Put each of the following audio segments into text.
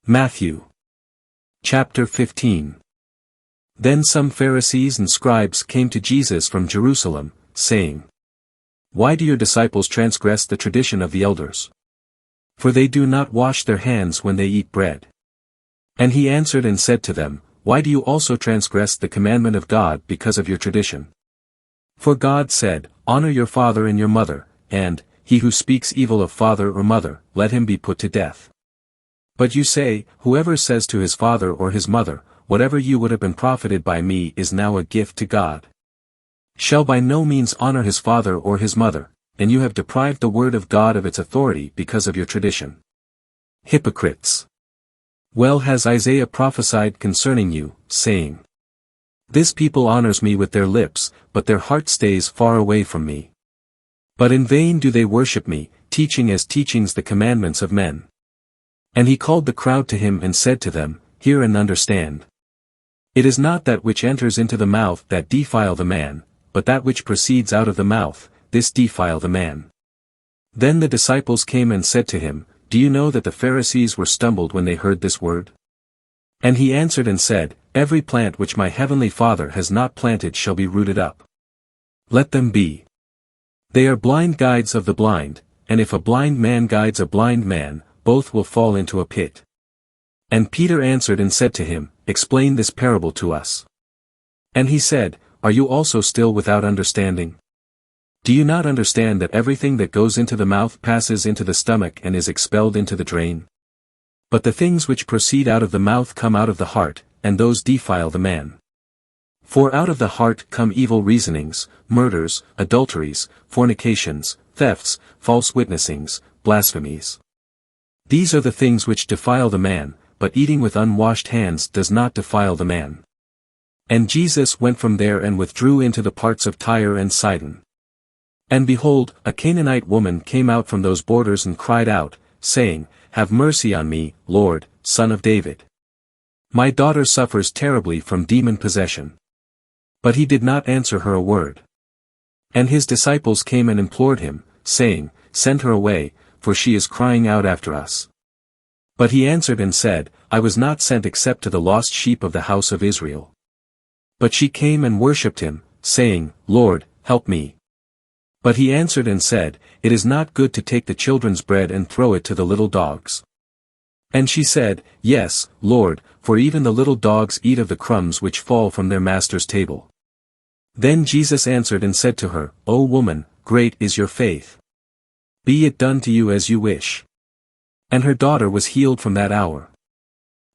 Matthew. Chapter 15. Then some Pharisees and scribes came to Jesus from Jerusalem, saying, "Why do your disciples transgress the tradition of the elders? For they do not wash their hands when they eat bread." And he answered and said to them, "Why do you also transgress the commandment of God because of your tradition? For God said, 'Honor your father and your mother,' and, 'He who speaks evil of father or mother, let him be put to death.' But you say, 'Whoever says to his father or his mother, whatever you would have been profited by me is now a gift to God,' shall by no means honor his father or his mother, and you have deprived the word of God of its authority because of your tradition. Hypocrites! Well has Isaiah prophesied concerning you, saying, 'This people honors me with their lips, but their heart stays far away from me. But in vain do they worship me, teaching as teachings the commandments of men.' And he called the crowd to him and said to them, 'Hear and understand. It is not that which enters into the mouth that defile the man, but that which proceeds out of the mouth, this defile the man.' Then the disciples came and said to him, 'Do you know that the Pharisees were stumbled when they heard this word?' And he answered and said, 'Every plant which my heavenly Father has not planted shall be rooted up. Let them be. They are blind guides of the blind, and if a blind man guides a blind man, both will fall into a pit.' And Peter answered and said to him, 'Explain this parable to us.' And he said, 'Are you also still without understanding? Do you not understand that everything that goes into the mouth passes into the stomach and is expelled into the drain? But the things which proceed out of the mouth come out of the heart, and those defile the man. For out of the heart come evil reasonings, murders, adulteries, fornications, thefts, false witnessings, blasphemies. These are the things which defile the man, but eating with unwashed hands does not defile the man.' And Jesus went from there and withdrew into the parts of Tyre and Sidon. And behold, a Canaanite woman came out from those borders and cried out, saying, 'Have mercy on me, Lord, Son of David. My daughter suffers terribly from demon possession.' But he did not answer her a word. And his disciples came and implored him, saying, 'Send her away, for she is crying out after us.' But he answered and said, 'I was not sent except to the lost sheep of the house of Israel.' But she came and worshipped him, saying, 'Lord, help me.' But he answered and said, 'It is not good to take the children's bread and throw it to the little dogs.' And she said, 'Yes, Lord, for even the little dogs eat of the crumbs which fall from their master's table.' Then Jesus answered and said to her, 'O woman, great is your faith. Be it done to you as you wish.' And her daughter was healed from that hour.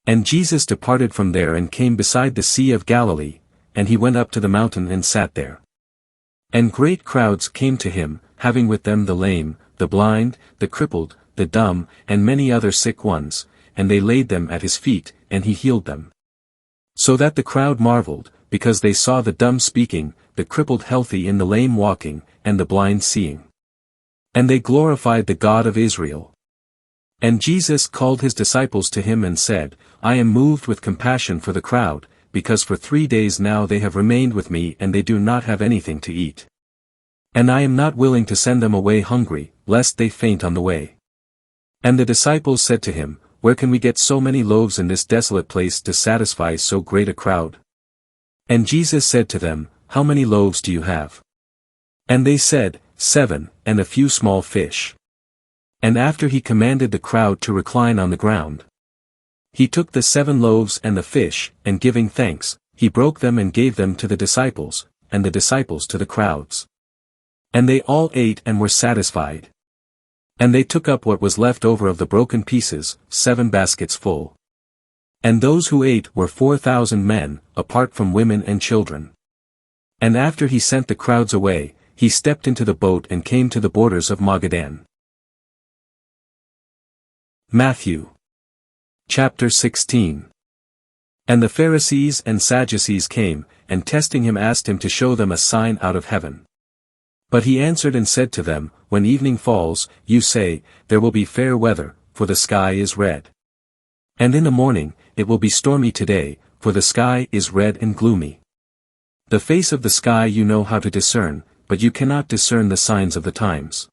And Jesus departed from there and came beside the Sea of Galilee, and he went up to the mountain and sat there. And great crowds came to him, having with them the lame, the blind, the crippled, the dumb, and many other sick ones, and they laid them at his feet, and he healed them. So that the crowd marveled, because they saw the dumb speaking, the crippled healthy and the lame walking, and the blind seeing. And they glorified the God of Israel. And Jesus called his disciples to him and said, 'I am moved with compassion for the crowd, because for 3 days now they have remained with me and they do not have anything to eat. And I am not willing to send them away hungry, lest they faint on the way.' And the disciples said to him, 'Where can we get so many loaves in this desolate place to satisfy so great a crowd?' And Jesus said to them, 'How many loaves do you have?' And they said, 7, and a few small fish. And after he commanded the crowd to recline on the ground, he took the 7 loaves and the fish, and giving thanks, he broke them and gave them to the disciples, and the disciples to the crowds. And they all ate and were satisfied. And they took up what was left over of the broken pieces, 7 baskets full. And those who ate were 4,000 men, apart from women and children. And after he sent the crowds away, he stepped into the boat and came to the borders of Magadan. Matthew. Chapter 16. And the Pharisees and Sadducees came, and testing him asked him to show them a sign out of heaven. But he answered and said to them, 'When evening falls, you say, there will be fair weather, for the sky is red. And in the morning, it will be stormy today, for the sky is red and gloomy. The face of the sky you know how to discern, but you cannot discern the signs of the times.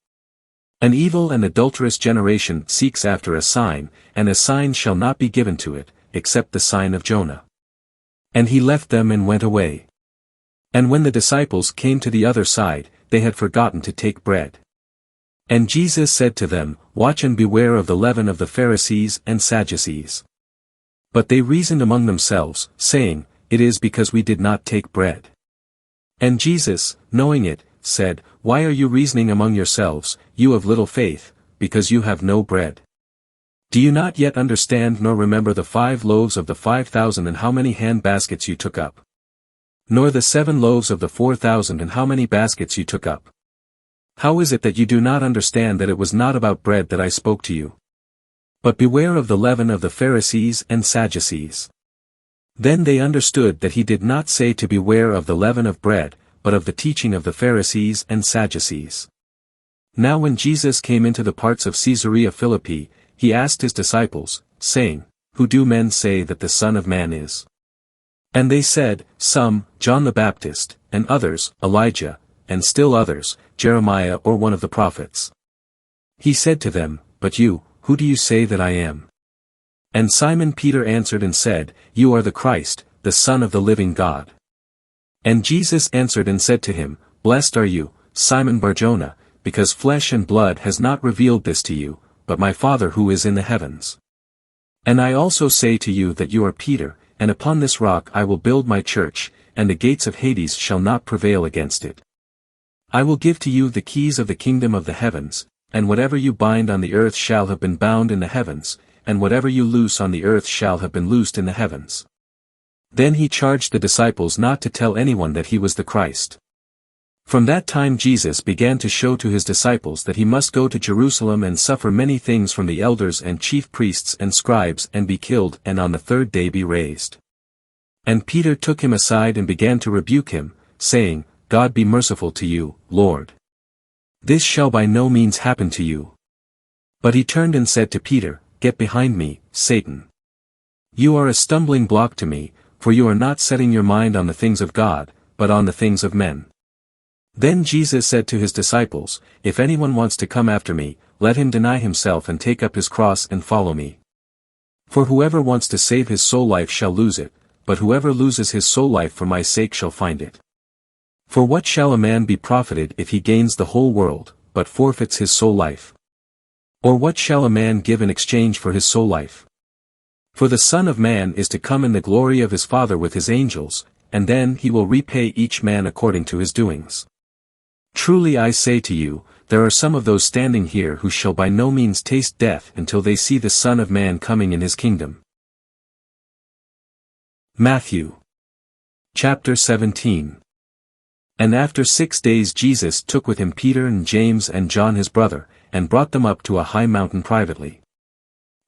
An evil and adulterous generation seeks after a sign, and a sign shall not be given to it, except the sign of Jonah. And he left them and went away. And when the disciples came to the other side, they had forgotten to take bread. And Jesus said to them, Watch and beware of the leaven of the Pharisees and Sadducees. But they reasoned among themselves, saying, It is because we did not take bread. And Jesus, knowing it, said, Why are you reasoning among yourselves, you of little faith, because you have no bread? Do you not yet understand nor remember the 5 loaves of the 5,000 and how many hand baskets you took up? Nor the 7 loaves of the 4,000 and how many baskets you took up? How is it that you do not understand that it was not about bread that I spoke to you? But beware of the leaven of the Pharisees and Sadducees. Then they understood that he did not say to beware of the leaven of bread, but of the teaching of the Pharisees and Sadducees. Now when Jesus came into the parts of Caesarea Philippi, he asked his disciples, saying, Who do men say that the Son of Man is? And they said, Some, John the Baptist, and others, Elijah, and still others, Jeremiah or one of the prophets. He said to them, But you, who do you say that I am? And Simon Peter answered and said, You are the Christ, the Son of the living God. And Jesus answered and said to him, Blessed are you, Simon Bar-Jonah, because flesh and blood has not revealed this to you, but my Father who is in the heavens. And I also say to you that you are Peter, and upon this rock I will build my church, and the gates of Hades shall not prevail against it. I will give to you the keys of the kingdom of the heavens, and whatever you bind on the earth shall have been bound in the heavens, and whatever you loose on the earth shall have been loosed in the heavens. Then he charged the disciples not to tell anyone that he was the Christ. From that time Jesus began to show to his disciples that he must go to Jerusalem and suffer many things from the elders and chief priests and scribes and be killed and on the 3rd day be raised. And Peter took him aside and began to rebuke him, saying, God be merciful to you, Lord. This shall by no means happen to you. But he turned and said to Peter, Get behind me, Satan. You are a stumbling block to me, for you are not setting your mind on the things of God, but on the things of men. Then Jesus said to his disciples, If anyone wants to come after me, let him deny himself and take up his cross and follow me. For whoever wants to save his soul life shall lose it, but whoever loses his soul life for my sake shall find it. For what shall a man be profited if he gains the whole world, but forfeits his soul life? Or what shall a man give in exchange for his soul life? For the Son of Man is to come in the glory of his Father with his angels, and then he will repay each man according to his doings. Truly I say to you, there are some of those standing here who shall by no means taste death until they see the Son of Man coming in his kingdom. Matthew chapter 17. And after 6 days Jesus took with him Peter and James and John his brother, and brought them up to a high mountain privately.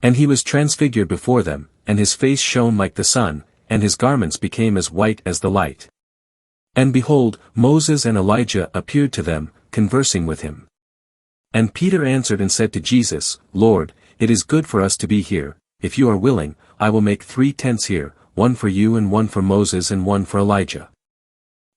And he was transfigured before them, and his face shone like the sun, and his garments became as white as the light. And behold, Moses and Elijah appeared to them, conversing with him. And Peter answered and said to Jesus, Lord, it is good for us to be here. If you are willing, I will make 3 tents here, one for you and one for Moses and one for Elijah.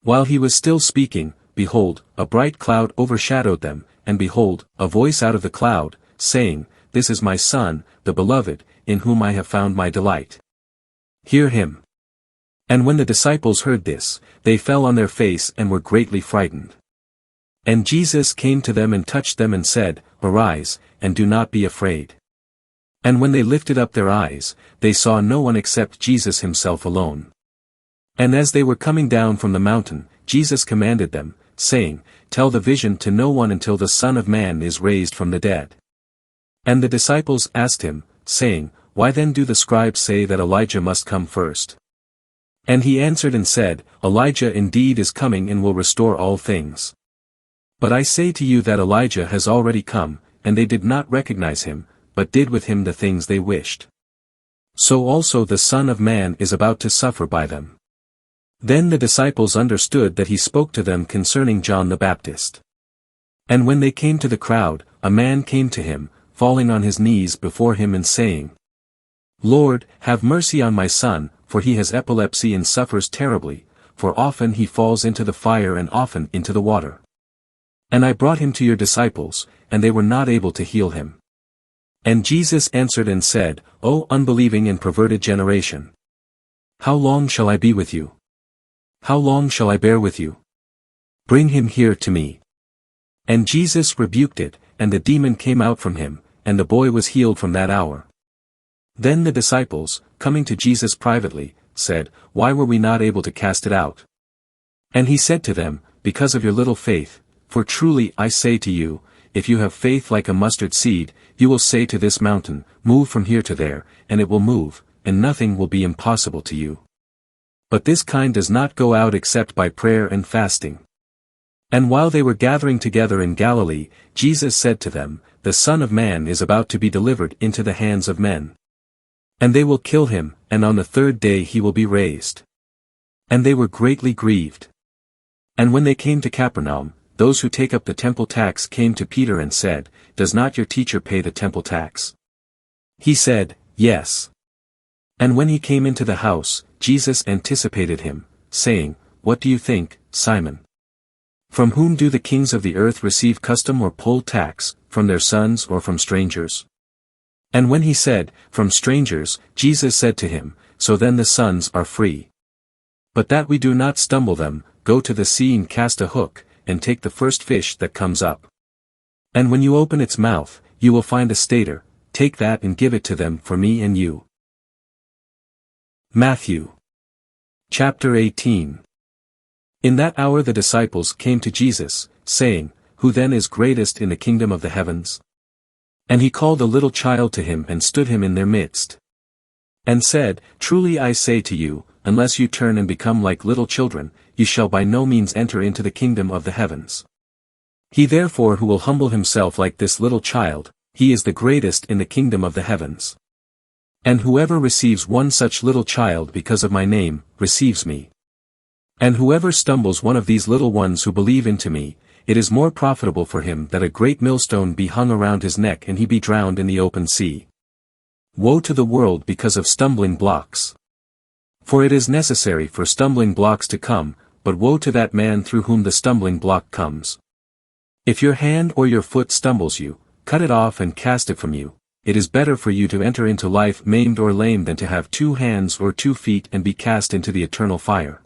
While he was still speaking, behold, a bright cloud overshadowed them, and behold, a voice out of the cloud, saying, This is my Son, the Beloved, in whom I have found my delight. Hear him. And when the disciples heard this, they fell on their face and were greatly frightened. And Jesus came to them and touched them and said, Arise, and do not be afraid. And when they lifted up their eyes, they saw no one except Jesus himself alone. And as they were coming down from the mountain, Jesus commanded them, saying, Tell the vision to no one until the Son of Man is raised from the dead. And the disciples asked him, saying, Why then do the scribes say that Elijah must come first? And he answered and said, Elijah indeed is coming and will restore all things. But I say to you that Elijah has already come, and they did not recognize him, but did with him the things they wished. So also the Son of Man is about to suffer by them. Then the disciples understood that he spoke to them concerning John the Baptist. And when they came to the crowd, a man came to him, falling on his knees before him and saying, Lord, have mercy on my son, for he has epilepsy and suffers terribly, for often he falls into the fire and often into the water. And I brought him to your disciples, and they were not able to heal him. And Jesus answered and said, O unbelieving and perverted generation! How long shall I be with you? How long shall I bear with you? Bring him here to me. And Jesus rebuked it, and the demon came out from him, and the boy was healed from that hour. Then the disciples, coming to Jesus privately, said, Why were we not able to cast it out? And he said to them, Because of your little faith, for truly I say to you, if you have faith like a mustard seed, you will say to this mountain, Move from here to there, and it will move, and nothing will be impossible to you. But this kind does not go out except by prayer and fasting. And while they were gathering together in Galilee, Jesus said to them, The Son of Man is about to be delivered into the hands of men. And they will kill him, and on the third day he will be raised. And they were greatly grieved. And when they came to Capernaum, those who take up the temple tax came to Peter and said, Does not your teacher pay the temple tax? He said, Yes. And when he came into the house, Jesus anticipated him, saying, What do you think, Simon? From whom do the kings of the earth receive custom or poll tax, from their sons or from strangers? And when he said, From strangers, Jesus said to him, So then the sons are free. But that we do not stumble them, go to the sea and cast a hook, and take the first fish that comes up. And when you open its mouth, you will find a stater, take that and give it to them for me and you. Matthew chapter 18. In that hour the disciples came to Jesus, saying, Who then is greatest in the kingdom of the heavens? And he called a little child to him and stood him in their midst. And said, Truly I say to you, unless you turn and become like little children, you shall by no means enter into the kingdom of the heavens. He therefore who will humble himself like this little child, he is the greatest in the kingdom of the heavens. And whoever receives one such little child because of my name, receives me. And whoever stumbles one of these little ones who believe into me, it is more profitable for him that a great millstone be hung around his neck and he be drowned in the open sea. Woe to the world because of stumbling blocks! For it is necessary for stumbling blocks to come, but woe to that man through whom the stumbling block comes. If your hand or your foot stumbles you, cut it off and cast it from you. It is better for you to enter into life maimed or lame than to have 2 hands or 2 feet and be cast into the eternal fire.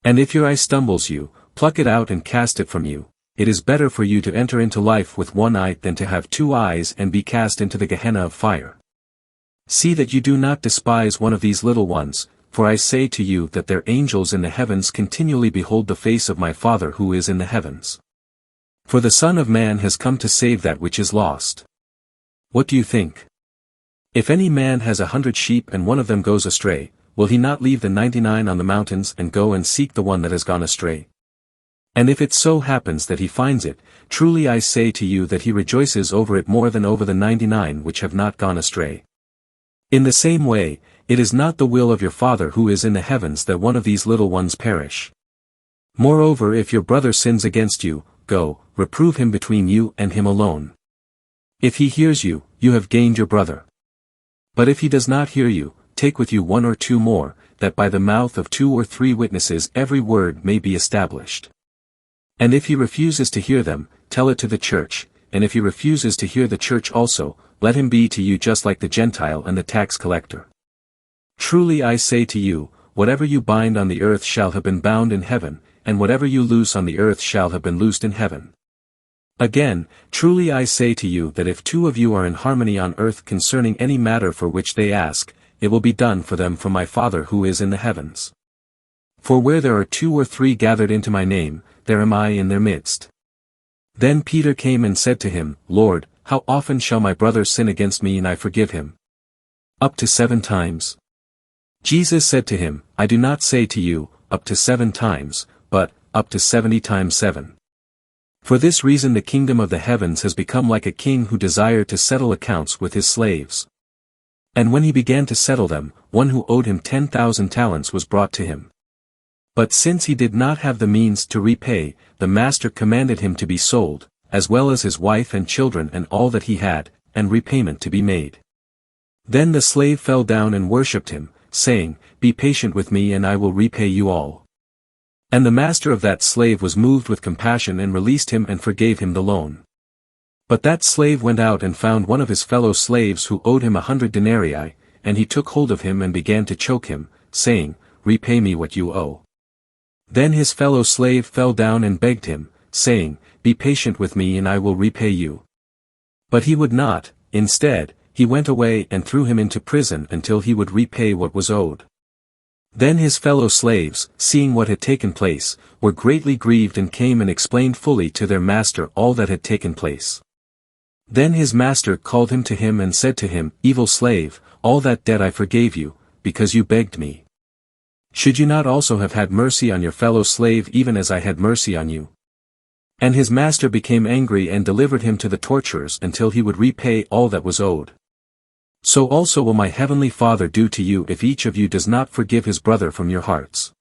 And if your eye stumbles you, pluck it out and cast it from you. It is better for you to enter into life with 1 eye than to have 2 eyes and be cast into the Gehenna of fire. See that you do not despise one of these little ones, for I say to you that their angels in the heavens continually behold the face of my Father who is in the heavens. For the Son of Man has come to save that which is lost. What do you think? If any man has 100 sheep and one of them goes astray, will he not leave the 99 on the mountains and go and seek the one that has gone astray? And if it so happens that he finds it, truly I say to you that he rejoices over it more than over the 99 which have not gone astray. In the same way, it is not the will of your Father who is in the heavens that one of these little ones perish. Moreover, if your brother sins against you, go, reprove him between you and him alone. If he hears you, you have gained your brother. But if he does not hear you, take with you 1 or 2 more, that by the mouth of 2 or 3 witnesses every word may be established. And if he refuses to hear them, tell it to the church, and if he refuses to hear the church also, let him be to you just like the Gentile and the tax collector. Truly I say to you, whatever you bind on the earth shall have been bound in heaven, and whatever you loose on the earth shall have been loosed in heaven. Again, truly I say to you that if 2 of you are in harmony on earth concerning any matter for which they ask, it will be done for them from my Father who is in the heavens. For where there are 2 or 3 gathered into my name, there am I in their midst. Then Peter came and said to him, Lord, how often shall my brother sin against me and I forgive him? Up to 7 times. Jesus said to him, I do not say to you, up to 7 times, but, up to 70 times 7. For this reason the kingdom of the heavens has become like a king who desired to settle accounts with his slaves. And when he began to settle them, one who owed him 10,000 talents was brought to him. But since he did not have the means to repay, the master commanded him to be sold, as well as his wife and children and all that he had, and repayment to be made. Then the slave fell down and worshipped him, saying, Be patient with me and I will repay you all. And the master of that slave was moved with compassion and released him and forgave him the loan. But that slave went out and found one of his fellow slaves who owed him 100 denarii, and he took hold of him and began to choke him, saying, Repay me what you owe. Then his fellow slave fell down and begged him, saying, Be patient with me and I will repay you. But he would not. Instead, he went away and threw him into prison until he would repay what was owed. Then his fellow slaves, seeing what had taken place, were greatly grieved and came and explained fully to their master all that had taken place. Then his master called him to him and said to him, Evil slave, all that debt I forgave you, because you begged me. Should you not also have had mercy on your fellow slave even as I had mercy on you? And his master became angry and delivered him to the torturers until he would repay all that was owed. So also will my heavenly Father do to you if each of you does not forgive his brother from your hearts.